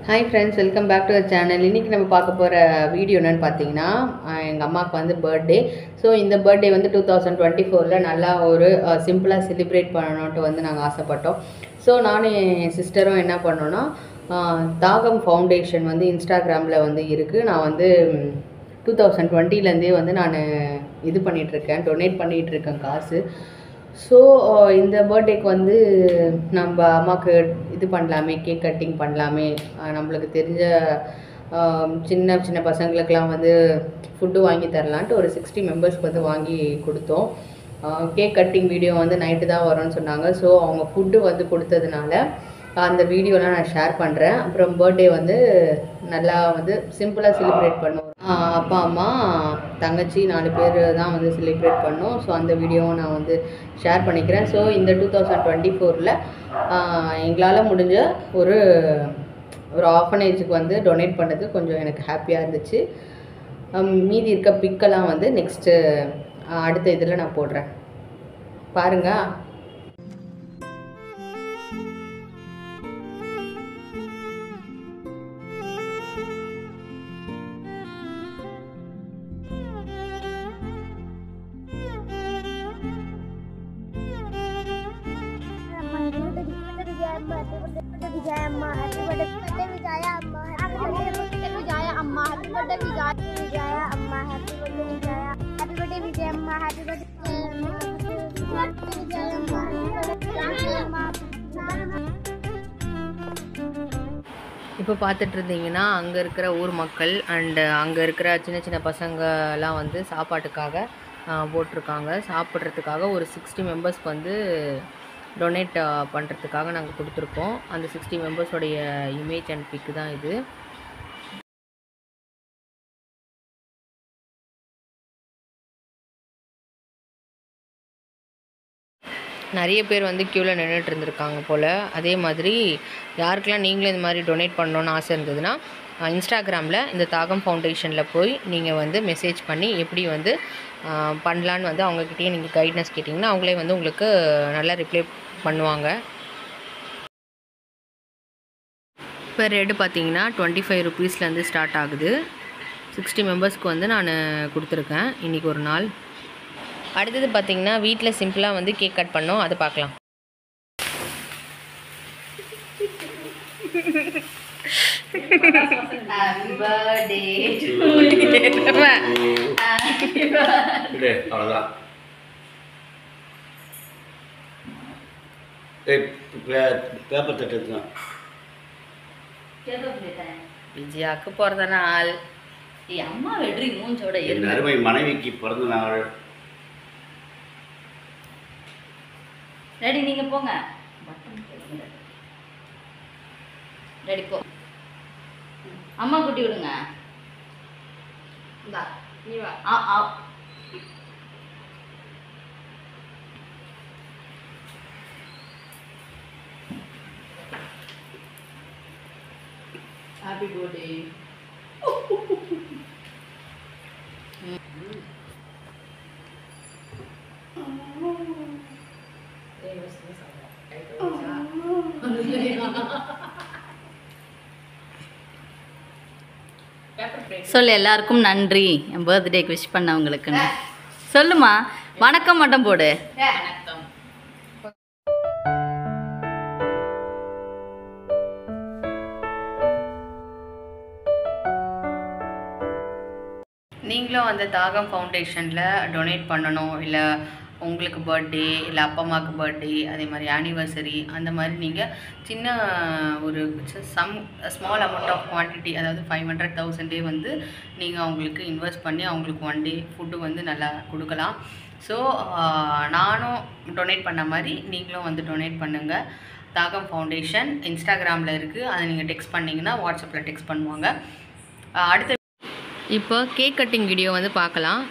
Hi friends, welcome back to our channel. இன்னைக்கு நம்ம பார்க்க போற வீடியோ என்னன்னு பார்த்தீங்கன்னா எங்க அம்மாக்கு வந்து பர்த்டே. ஸோ இந்த பர்த்டே வந்து 2024ல நல்லா ஒரு சிம்பிளாக செலிப்ரேட் பண்ணணும்ட்டு வந்து நாங்கள் ஆசைப்பட்டோம். ஸோ நானும் என் சிஸ்டரும் என்ன பண்ணோன்னா தாகம் ஃபவுண்டேஷன் வந்து இன்ஸ்டாகிராமில் வந்து இருக்குது. நான் வந்து 2020லேருந்தே வந்து நான் இது பண்ணிகிட்ருக்கேன், டொனேட் பண்ணிகிட்ருக்கேன் காசு. ஸோ இந்த பர்த்டேக்கு வந்து நம்ம அம்மாவுக்கு இது பண்ணலாமே, கேக் கட்டிங் பண்ணலாமே, நம்மளுக்கு தெரிஞ்ச சின்ன சின்ன பசங்களுக்கெலாம் வந்து ஃபுட்டு வாங்கி தரலான்ட்டு ஒரு 60 மெம்பர்ஸ்க்கு வந்து வாங்கி கொடுத்தோம். கேக் கட்டிங் வீடியோ வந்து நைட்டு தான் வரும்னு சொன்னாங்க. ஸோ அவங்க ஃபுட்டு வந்து கொடுத்ததுனால அந்த வீடியோலாம் நான் ஷேர் பண்ணுறேன். அப்புறம் பர்த்டே வந்து நல்லா வந்து சிம்பிளாக செலிப்ரேட் பண்ணுவோம். அப்பா அம்மா தங்கச்சி 4 பேர் தான் வந்து செலிப்ரேட் பண்ணோம். ஸோ அந்த வீடியோவும் நான் வந்து ஷேர் பண்ணிக்கிறேன். ஸோ இந்த 2024ல் எங்களால் முடிஞ்ச ஒரு ஆர்ஃபனேஜுக்கு வந்து டொனேட் பண்ணது கொஞ்சம் எனக்கு ஹாப்பியாக இருந்துச்சு. மீதி இருக்க பிக்கெல்லாம் வந்து நெக்ஸ்ட்டு அடுத்த இதில் நான் போடுறேன், பாருங்கள். இப்போ பார்த்துட்டு இருந்தீங்கன்னா அங்கே இருக்கிற ஊர் மக்கள் அண்டு அங்கே இருக்கிற சின்ன சின்ன பசங்கள்லாம் வந்து சாப்பாட்டுக்காக போட்டிருக்காங்க. சாப்பிட்றதுக்காக ஒரு 60 மெம்பர்ஸ்க்கு வந்து டொனேட் பண்ணுறதுக்காக நாங்கள் கொடுத்துருக்கோம். அந்த 60 மெம்பர்ஸோடைய இமேஜ் அண்ட் பிக்கு தான் இது. நிறைய பேர் வந்து க்யூவில் நின்றுட்டு இருந்திருக்காங்க போல். அதே மாதிரி யாருக்கெல்லாம் நீங்களும் இந்த மாதிரி டொனேட் பண்ணணுன்னு ஆசை இருந்ததுன்னா இன்ஸ்டாகிராமில் இந்த தாகம் ஃபவுண்டேஷனில் போய் நீங்கள் வந்து மெசேஜ் பண்ணி எப்படி வந்து பண்ணலான்னு வந்து அவங்கக்கிட்டேயே நீங்கள் கைட்னஸ் கேட்டிங்கன்னா அவங்களே வந்து உங்களுக்கு நல்லா ரிப்ளை பண்ணுவாங்க. இப்போ ரேட்டு பார்த்தீங்கன்னா 25 ருபீஸ்லேருந்து ஸ்டார்ட் ஆகுது. 60 மெம்பர்ஸ்க்கு வந்து நான் கொடுத்துருக்கேன் இன்றைக்கி ஒரு நாள். அடுத்தது பார்த்திங்கன்னா வீட்டில் சிம்பிளாக வந்து கேக் கட் பண்ணோம், அதை பார்க்கலாம். Happy birthday to you. அவ்வளோதான். பேப்பர் தட்டு எடுத்துக்கலாம். விஜயாவுக்கு பிறந்த நாள். அம்மா வெற்றி மூஞ்சோட என் அருமை மனைவிக்கு பிறந்த நாள். ரெடி, நீங்க போங்க. ரெடி போ. அம்மா குட்டி விடுங்க. நீ வா. Happy birthday. சொல்லு, எல்லாருக்கும் நன்றி என் பர்த்டேக்கு விஷ் பண்ணவங்களுக்குன்னு சொல்லுமா. வணக்கம் மட்டும் போடு. வணக்கம். நீங்களும் அந்த தாகம் ஃபவுண்டேஷனில் டொனேட் பண்ணணும், இல்லை உங்களுக்கு பர்த்டே, இல்லை அப்பா அம்மாவுக்கு பர்த்டே, அதே மாதிரி ஆனிவர்சரி, அந்த மாதிரி நீங்கள் சின்ன ஒரு ஸ்மால் அமௌண்ட் ஆஃப் குவான்டிட்டி, அதாவது 500,000 வந்து நீங்கள் அவங்களுக்கு இன்வெஸ்ட் பண்ணி அவங்களுக்கு 1 டே ஃபுட்டு வந்து நல்லா கொடுக்கலாம். ஸோ நானும் டொனேட் பண்ண மாதிரி நீங்களும் வந்து டொனேட் பண்ணுங்கள். தாகம் ஃபவுண்டேஷன் இன்ஸ்டாகிராமில் இருக்குது, அதை நீங்கள் டெக்ஸ்ட் பண்ணிங்கன்னா வாட்ஸ்அப்பில் டெக்ஸ்ட் பண்ணுவாங்க. அடுத்த இப்போ கேக் கட்டிங் வீடியோ வந்து பார்க்கலாம்.